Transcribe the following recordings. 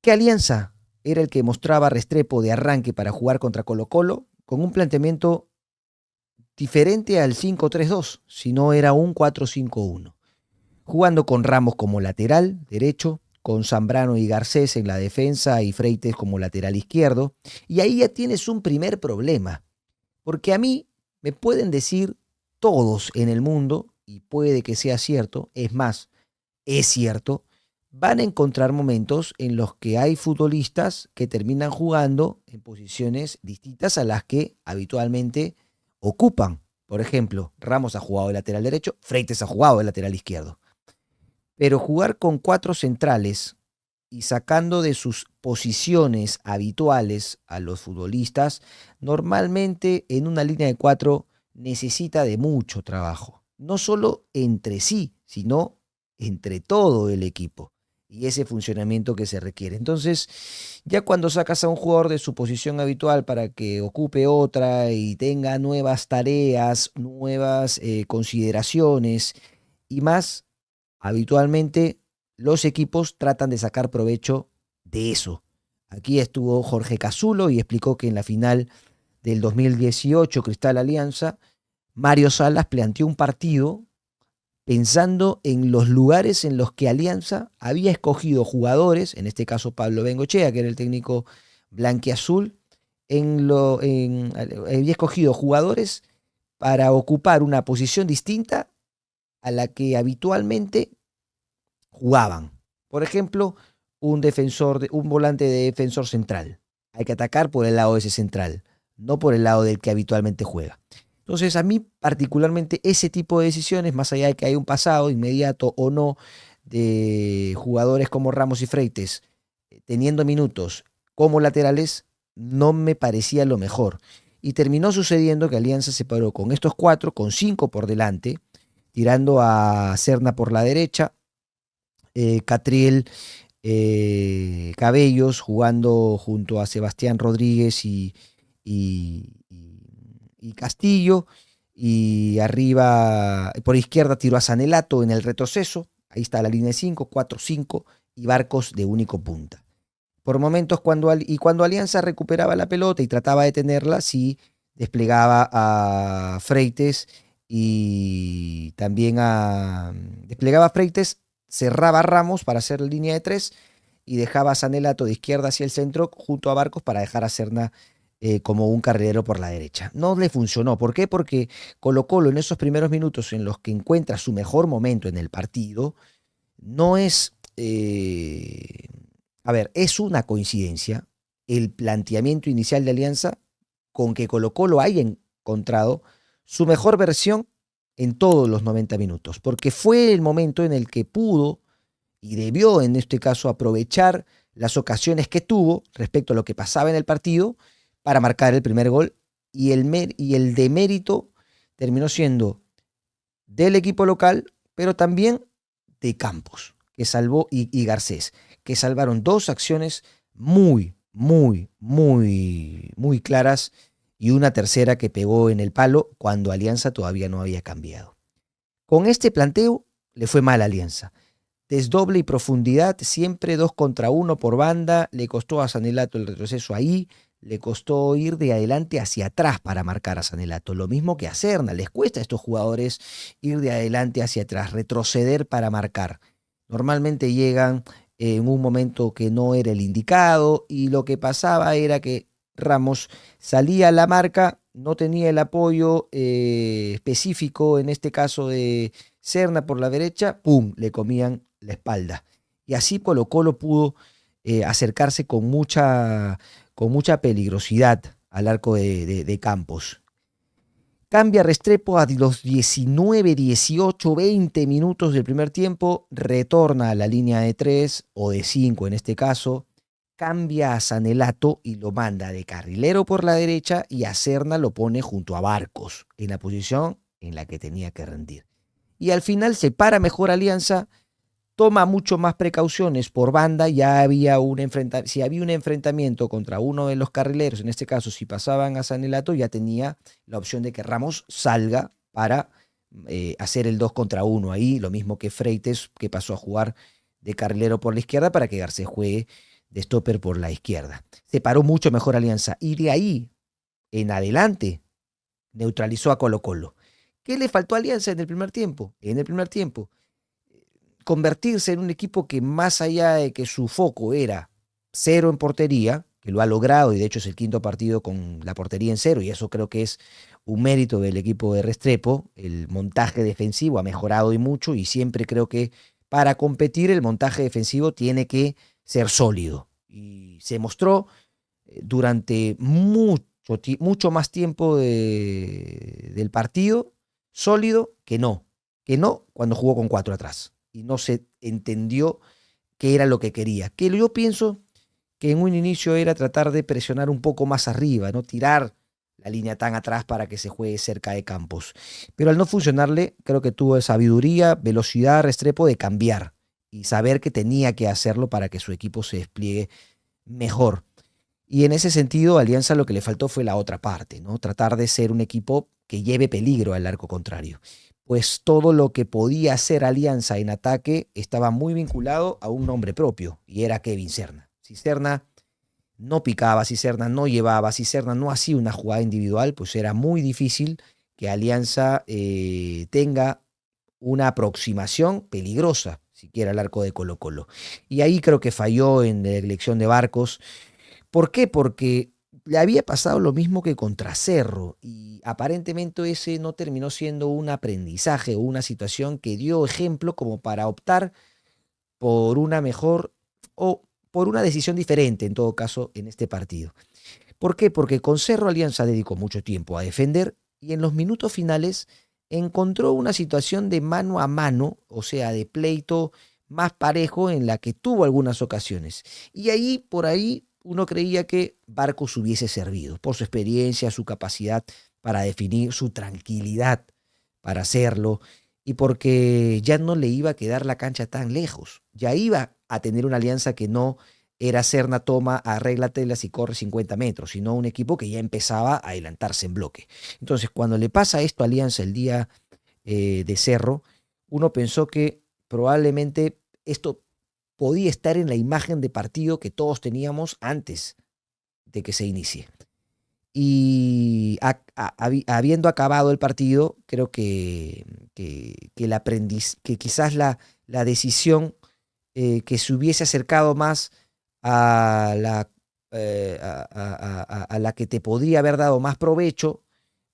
¿Qué Alianza era el que mostraba Restrepo de arranque para jugar contra Colo-Colo? Con un planteamiento diferente al 5-3-2, sino era un 4-5-1. Jugando con Ramos como lateral derecho, con Zambrano y Garcés en la defensa y Freites como lateral izquierdo. Y ahí ya tienes un primer problema, porque a mí me pueden decir todos en el mundo, y puede que sea cierto, es más, es cierto, van a encontrar momentos en los que hay futbolistas que terminan jugando en posiciones distintas a las que habitualmente ocupan. Por ejemplo, Ramos ha jugado de lateral derecho, Freites ha jugado de lateral izquierdo. Pero jugar con cuatro centrales y sacando de sus posiciones habituales a los futbolistas, normalmente en una línea de cuatro necesita de mucho trabajo. No solo entre sí, sino entre todo el equipo y ese funcionamiento que se requiere. Entonces, ya cuando sacas a un jugador de su posición habitual para que ocupe otra y tenga nuevas tareas, nuevas consideraciones y más, habitualmente los equipos tratan de sacar provecho de eso. Aquí estuvo Jorge Casulo y explicó que en la final del 2018 Cristal Alianza, Mario Salas planteó un partido pensando en los lugares en los que Alianza había escogido jugadores, en este caso Pablo Bengochea, que era el técnico blanquiazul, había escogido jugadores para ocupar una posición distinta a la que habitualmente jugaban. Por ejemplo, un volante de defensor central. Hay que atacar por el lado de ese central, no por el lado del que habitualmente juega. Entonces, a mí particularmente ese tipo de decisiones, más allá de que hay un pasado inmediato o no de jugadores como Ramos y Freites teniendo minutos como laterales, no me parecía lo mejor. Y terminó sucediendo que Alianza se paró con estos cuatro, con cinco por delante, tirando a Serna por la derecha, Catriel Cabellos jugando junto a Sebastián Rodríguez y Castillo, y arriba por izquierda tiró a Sanelato en el retroceso, ahí está la línea de 5, 4-5 y Barcos de único punta. Por momentos cuando Alianza recuperaba la pelota y trataba de tenerla, sí desplegaba a Freites y también desplegaba a Freites, cerraba a Ramos para hacer la línea de 3 y dejaba a Sanelato de izquierda hacia el centro junto a Barcos para dejar a Serna como un carrilero por la derecha. No le funcionó. ¿Por qué? Porque Colo-Colo en esos primeros minutos en los que encuentra su mejor momento en el partido, no es... a ver, es una coincidencia el planteamiento inicial de Alianza con que Colo-Colo haya encontrado su mejor versión en todos los 90 minutos, porque fue el momento en el que pudo y debió en este caso aprovechar las ocasiones que tuvo respecto a lo que pasaba en el partido para marcar el primer gol, y el demérito terminó siendo del equipo local, pero también de Campos, que salvó, y Garcés, que salvaron dos acciones muy, muy, muy, muy claras, y una tercera que pegó en el palo cuando Alianza todavía no había cambiado. Con este planteo le fue mal a Alianza. Desdoble y profundidad, siempre 2 contra 1 por banda, le costó a Sanelato el retroceso ahí, le costó ir de adelante hacia atrás para marcar a Sanelato, lo mismo que a Serna, les cuesta a estos jugadores ir de adelante hacia atrás, retroceder para marcar. Normalmente llegan en un momento que no era el indicado, y lo que pasaba era que Ramos salía a la marca, no tenía el apoyo específico, en este caso de Serna por la derecha, ¡pum!, le comían la espalda. Y así Colo-Colo pudo acercarse con mucha peligrosidad al arco de Campos. Cambia Restrepo a los 19, 18, 20 minutos del primer tiempo, retorna a la línea de 3 o de 5 en este caso, cambia a Sanelato y lo manda de carrilero por la derecha, y a Serna lo pone junto a Barcos, en la posición en la que tenía que rendir. Y al final se para mejor Alianza, toma mucho más precauciones por banda, ya había si había un enfrentamiento contra uno de los carrileros, en este caso si pasaban a Sanelato, ya tenía la opción de que Ramos salga para hacer el 2 contra 1 ahí, lo mismo que Freites, que pasó a jugar de carrilero por la izquierda para que Garcés juegue de stopper por la izquierda. Se paró mucho mejor Alianza y de ahí en adelante neutralizó a Colo-Colo. ¿Qué le faltó a Alianza en el primer tiempo? En el primer tiempo, convertirse en un equipo que más allá de que su foco era cero en portería, que lo ha logrado y de hecho es el quinto partido con la portería en cero y eso creo que es un mérito del equipo de Restrepo. El montaje defensivo ha mejorado y mucho y siempre creo que para competir el montaje defensivo tiene que ser sólido y se mostró durante mucho más tiempo del partido sólido que no cuando jugó con 4 atrás y no se entendió qué era lo que quería. Que yo pienso que en un inicio era tratar de presionar un poco más arriba, no tirar la línea tan atrás para que se juegue cerca de Campos. Pero al no funcionarle, creo que tuvo sabiduría, velocidad, Restrepo de cambiar y saber que tenía que hacerlo para que su equipo se despliegue mejor. Y en ese sentido, Alianza lo que le faltó fue la otra parte, ¿no? Tratar de ser un equipo que lleve peligro al arco contrario. Pues todo lo que podía hacer Alianza en ataque estaba muy vinculado a un nombre propio, y era Kevin Serna. Si Serna no picaba, si Serna no llevaba, si Serna no hacía una jugada individual, pues era muy difícil que Alianza tenga una aproximación peligrosa, siquiera al arco de Colo-Colo. Y ahí creo que falló en la elección de Barcos. ¿Por qué? Porque le había pasado lo mismo que contra Cerro y aparentemente ese no terminó siendo un aprendizaje o una situación que dio ejemplo como para optar por una mejor o por una decisión diferente en todo caso en este partido. ¿Por qué? Porque con Cerro Alianza dedicó mucho tiempo a defender y en los minutos finales encontró una situación de mano a mano, o sea, de pleito más parejo en la que tuvo algunas ocasiones. Y ahí, por ahí, uno creía que Barcos hubiese servido por su experiencia, su capacidad para definir, su tranquilidad para hacerlo y porque ya no le iba a quedar la cancha tan lejos. Ya iba a tener una alianza que no era Serna toma, arréglatelas y corre 50 metros, sino un equipo que ya empezaba a adelantarse en bloque. Entonces, cuando le pasa esto a Alianza el día de Cerro, uno pensó que probablemente esto podía estar en la imagen de partido que todos teníamos antes de que se inicie. Y habiendo acabado el partido, creo que quizás la decisión que se hubiese acercado más a la que te podría haber dado más provecho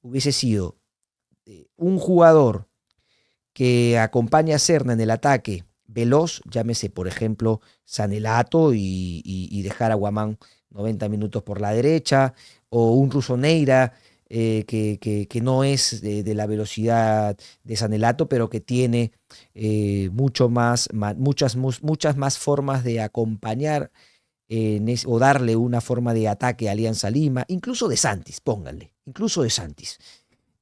hubiese sido un jugador que acompaña a Serna en el ataque veloz, llámese por ejemplo Sanelato y dejar a Guamán 90 minutos por la derecha, o un Rusoneira que no es de la velocidad de Sanelato, pero que tiene muchas más formas de acompañar o darle una forma de ataque a Alianza Lima, incluso de Santis, pónganle, incluso de Santis,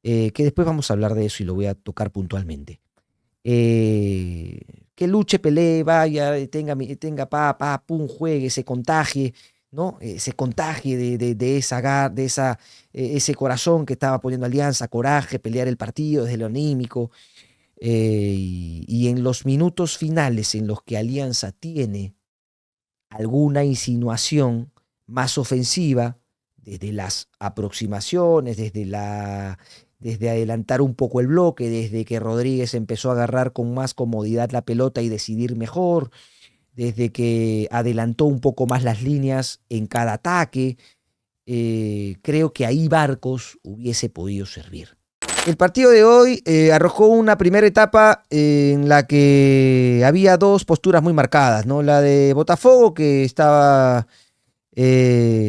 que después vamos a hablar de eso y lo voy a tocar puntualmente. Que luche, pelee, vaya, tenga pum, juegue, se contagie, ¿no? Se contagie ese corazón que estaba poniendo Alianza, coraje, pelear el partido desde lo anímico. Y en los minutos finales en los que Alianza tiene alguna insinuación más ofensiva, desde las aproximaciones, desde adelantar un poco el bloque, desde que Rodríguez empezó a agarrar con más comodidad la pelota y decidir mejor, desde que adelantó un poco más las líneas en cada ataque, creo que ahí Barcos hubiese podido servir. El partido de hoy arrojó una primera etapa en la que había dos posturas muy marcadas, ¿no? La de Botafogo, que estaba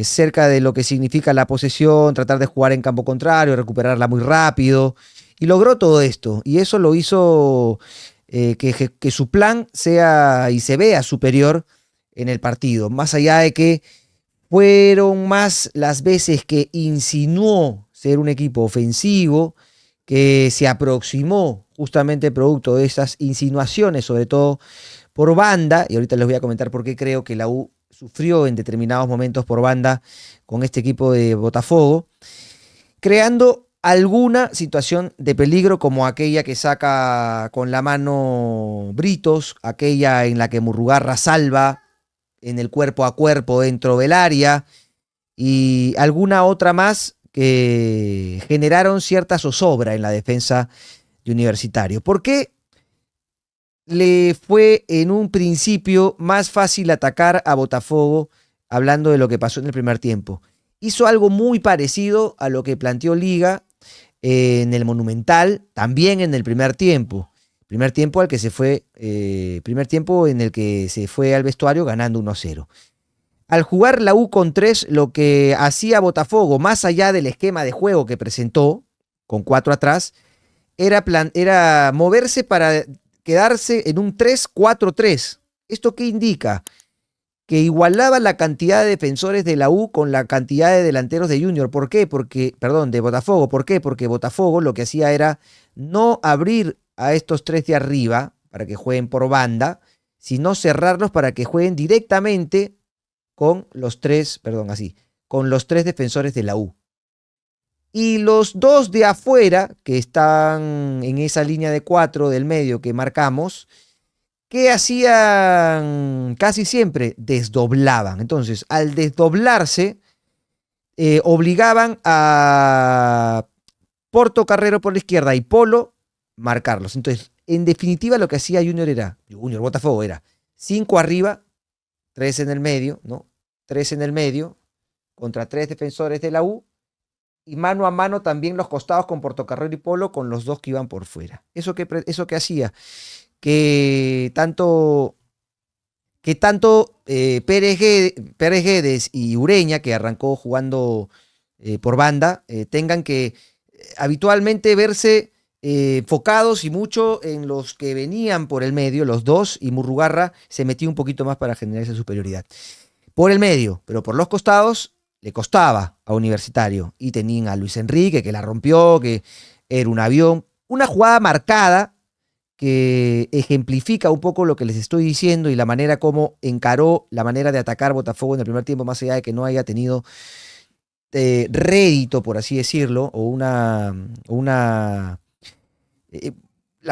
cerca de lo que significa la posesión, tratar de jugar en campo contrario, recuperarla muy rápido, y logró todo esto. Y eso lo hizo que su plan sea y se vea superior en el partido, más allá de que fueron más las veces que insinuó ser un equipo ofensivo, que se aproximó justamente producto de esas insinuaciones, sobre todo por banda, y ahorita les voy a comentar por qué creo que la U sufrió en determinados momentos por banda con este equipo de Botafogo, creando alguna situación de peligro como aquella que saca con la mano Britos, aquella en la que Murrugarra salva en el cuerpo a cuerpo dentro del área y alguna otra más que generaron cierta zozobra en la defensa de Universitario. ¿Por qué le fue en un principio más fácil atacar a Botafogo hablando de lo que pasó en el primer tiempo? Hizo algo muy parecido a lo que planteó Liga en el Monumental, también en el primer tiempo. Primer tiempo al que se fue, primer tiempo en el que se fue al vestuario ganando 1-0. Al jugar la U con 3, lo que hacía Botafogo, más allá del esquema de juego que presentó, con 4 atrás, era moverse para quedarse en un 3-4-3. ¿Esto qué indica? Que igualaba la cantidad de defensores de la U con la cantidad de delanteros de Junior. ¿Por qué? De Botafogo. ¿Por qué? Porque Botafogo lo que hacía era no abrir a estos 3 de arriba para que jueguen por banda, sino cerrarlos para que jueguen directamente con los 3, con los 3 defensores de la U. Y los 2 de afuera, que están en esa línea de 4 del medio que marcamos, ¿qué hacían casi siempre? Desdoblaban. Entonces, al desdoblarse, obligaban a Portocarrero por la izquierda y Polo marcarlos. Entonces, en definitiva, lo que hacía Botafogo era 5 arriba, 3 en el medio, ¿no? 3 en el medio, contra 3 defensores de la U, y mano a mano también los costados con Portocarrero y Polo, con los 2 que iban por fuera. ¿Eso que hacía? Que tanto Pérez Guedes y Ureña, que arrancó jugando por banda, tengan que habitualmente verse enfocados y mucho en los que venían por el medio, los 2, y Murrugarra se metió un poquito más para generar esa superioridad. Por el medio, pero por los costados le costaba a Universitario. Y tenían a Luis Enrique, que la rompió, que era un avión. Una jugada marcada que ejemplifica un poco lo que les estoy diciendo y la manera como encaró la manera de atacar Botafogo en el primer tiempo, más allá de que no haya tenido rédito, por así decirlo, la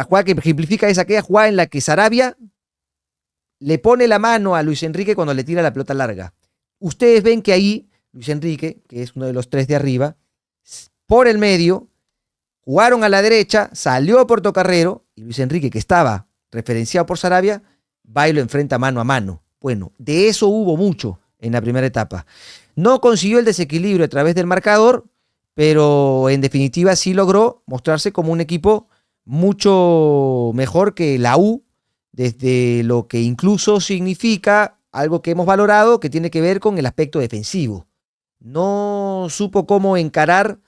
jugada que ejemplifica es aquella jugada en la que Sarabia le pone la mano a Luis Enrique cuando le tira la pelota larga. Ustedes ven que ahí Luis Enrique, que es uno de los 3 de arriba, por el medio, jugaron a la derecha, salió Portocarrero, y Luis Enrique, que estaba referenciado por Sarabia, va y lo enfrenta mano a mano. Bueno, de eso hubo mucho en la primera etapa. No consiguió el desequilibrio a través del marcador, pero en definitiva sí logró mostrarse como un equipo mucho mejor que la U, desde lo que incluso significa algo que hemos valorado, que tiene que ver con el aspecto defensivo. No supo cómo encarar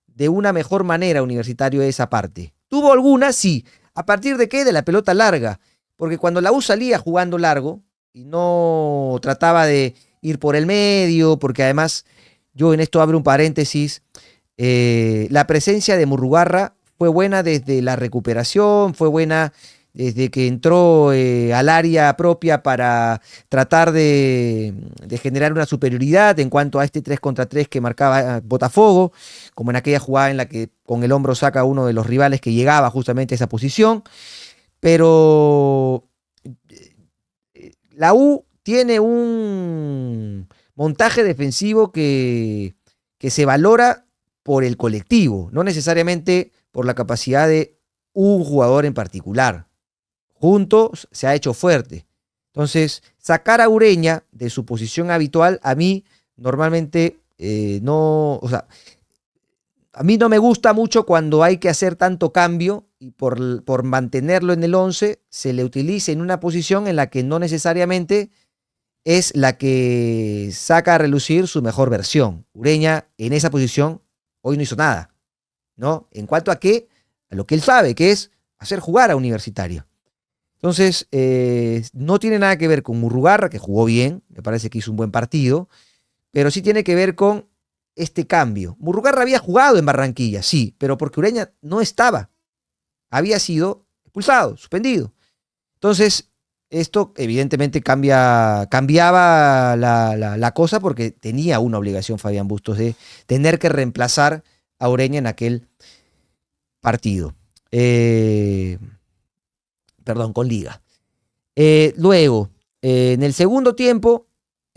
de una mejor manera Universitario esa parte. Tuvo algunas, sí. ¿A partir de qué? De la pelota larga. Porque cuando la U salía jugando largo y no trataba de ir por el medio, porque además, yo en esto abro un paréntesis, la presencia de Murrugarra fue buena desde la recuperación, fue buena desde que entró al área propia para tratar de generar una superioridad en cuanto a este 3 contra 3 que marcaba Botafogo, como en aquella jugada en la que con el hombro saca uno de los rivales que llegaba justamente a esa posición. Pero la U tiene un montaje defensivo que se valora por el colectivo, no necesariamente por la capacidad de un jugador en particular. Juntos se ha hecho fuerte. Entonces, sacar a Ureña de su posición habitual, a mí normalmente a mí no me gusta mucho cuando hay que hacer tanto cambio y por mantenerlo en el 11 se le utilice en una posición en la que no necesariamente es la que saca a relucir su mejor versión. Ureña en esa posición hoy no hizo nada, ¿no? En cuanto a qué, a lo que él sabe, que es hacer jugar a Universitario. Entonces, no tiene nada que ver con Murrugarra, que jugó bien, me parece que hizo un buen partido, pero sí tiene que ver con este cambio. Murrugarra había jugado en Barranquilla, sí, pero porque Ureña no estaba. Había sido expulsado, suspendido. Entonces, esto evidentemente cambiaba la cosa porque tenía una obligación Fabián Bustos de tener que reemplazar a Ureña en aquel partido. Con Liga. Luego, en el segundo tiempo,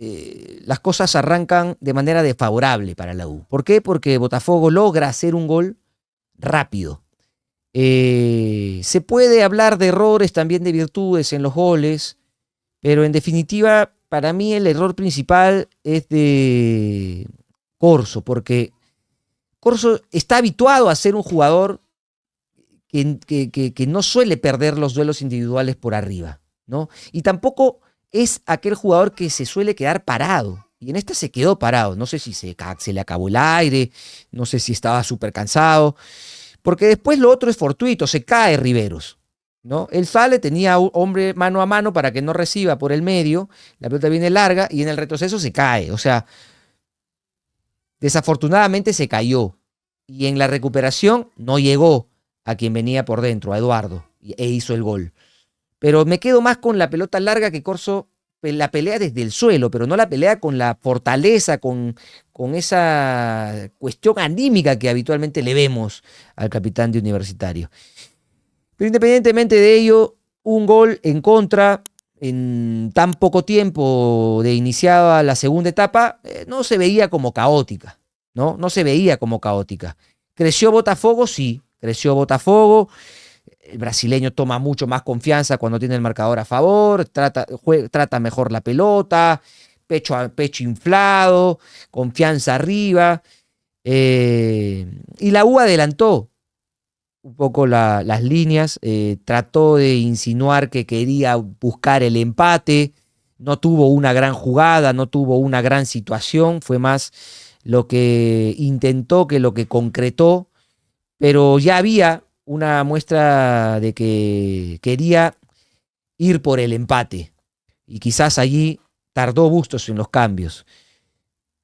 las cosas arrancan de manera desfavorable para la U. ¿Por qué? Porque Botafogo logra hacer un gol rápido. Se puede hablar de errores, también de virtudes en los goles, pero en definitiva, para mí el error principal es de Corso, porque Corso está habituado a ser un jugador que no suele perder los duelos individuales por arriba, ¿no? Y tampoco es aquel jugador que se suele quedar parado. Y en esta se quedó parado. No sé si se le acabó el aire, no sé si estaba súper cansado, porque después lo otro es fortuito, se cae Riveros, ¿no? Él sale, tenía un hombre mano a mano para que no reciba por el medio, la pelota viene larga y en el retroceso se cae. O sea, desafortunadamente se cayó. Y en la recuperación no llegó a quien venía por dentro, a Eduardo, e hizo el gol. Pero me quedo más con la pelota larga que Corso la pelea desde el suelo, pero no la pelea con la fortaleza, con esa cuestión anímica que habitualmente le vemos al capitán de Universitario. Pero independientemente de ello, un gol en contra en tan poco tiempo de iniciada la segunda etapa, no se veía como caótica, ¿no? No se veía como caótica. ¿Creció Botafogo? Sí, creció Botafogo. El brasileño toma mucho más confianza cuando tiene el marcador a favor, trata mejor la pelota, pecho a pecho inflado, confianza arriba. Y la U adelantó un poco las líneas, trató de insinuar que quería buscar el empate, no tuvo una gran jugada, no tuvo una gran situación, fue más lo que intentó que lo que concretó, pero ya había una muestra de que quería ir por el empate y quizás allí tardó Bustos en los cambios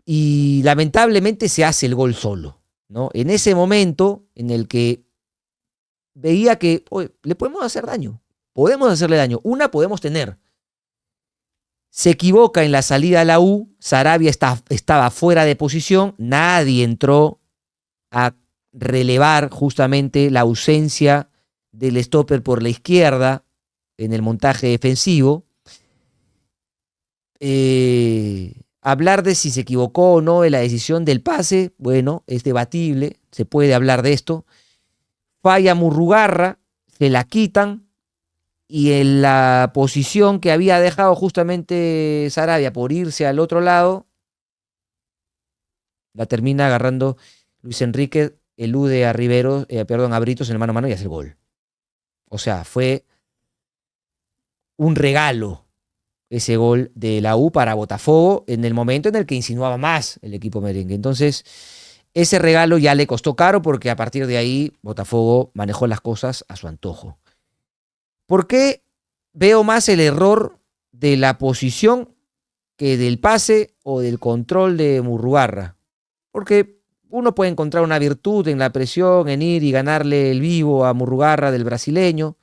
y lamentablemente se hace el gol solo, ¿no? En ese momento en el que veía que le podemos hacer daño, podemos hacerle daño, una podemos tener. Se equivoca en la salida a la U, Sarabia estaba fuera de posición, nadie entró a relevar justamente la ausencia del stopper por la izquierda en el montaje defensivo. Hablar de si se equivocó o no en la decisión del pase, bueno, es debatible, se puede hablar de esto. Falla Murrugarra, se la quitan y en la posición que había dejado justamente Sarabia por irse al otro lado, la termina agarrando Luis Enrique, elude a Riveros, a Britos en el mano a mano y hace el gol. O sea, fue un regalo ese gol de la U para Botafogo en el momento en el que insinuaba más el equipo merengue. Entonces, ese regalo ya le costó caro porque a partir de ahí Botafogo manejó las cosas a su antojo. ¿Por qué veo más el error de la posición que del pase o del control de Murrugarra? Porque uno puede encontrar una virtud en la presión, en ir y ganarle el vivo a Murrugarra del brasileño,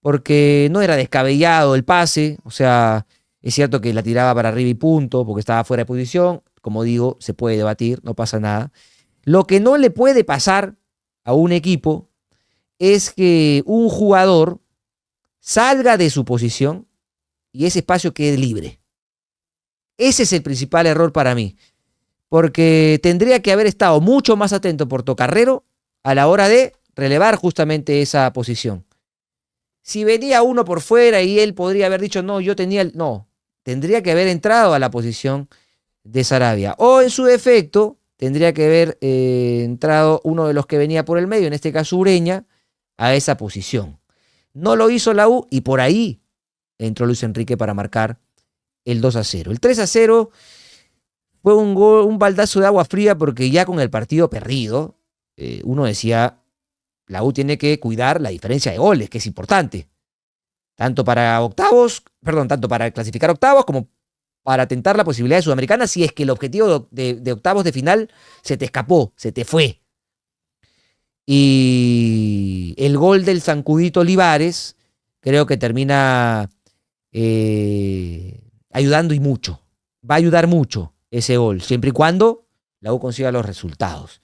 porque no era descabellado el pase, o sea, es cierto que la tiraba para arriba y punto, porque estaba fuera de posición, como digo, se puede debatir, no pasa nada. Lo que no le puede pasar a un equipo es que un jugador salga de su posición y ese espacio quede libre. Ese es el principal error para mí, porque tendría que haber estado mucho más atento Portocarrero a la hora de relevar justamente esa posición. Si venía uno por fuera y él podría haber dicho, no, yo tenía el... No, tendría que haber entrado a la posición de Sarabia. O en su defecto, tendría que haber entrado uno de los que venía por el medio, en este caso Ureña, a esa posición. No lo hizo la U y por ahí entró Luis Enrique para marcar el 2-0. El 3-0 fue un baldazo de agua fría porque ya con el partido perdido, uno decía, la U tiene que cuidar la diferencia de goles, que es importante. Tanto para clasificar octavos como para tentar la posibilidad de Sudamericana si es que el objetivo de octavos de final se te escapó, se te fue. Y el gol del Zancudito Olivares creo que termina ayudando y mucho. Va a ayudar mucho ese gol, siempre y cuando la U consiga los resultados.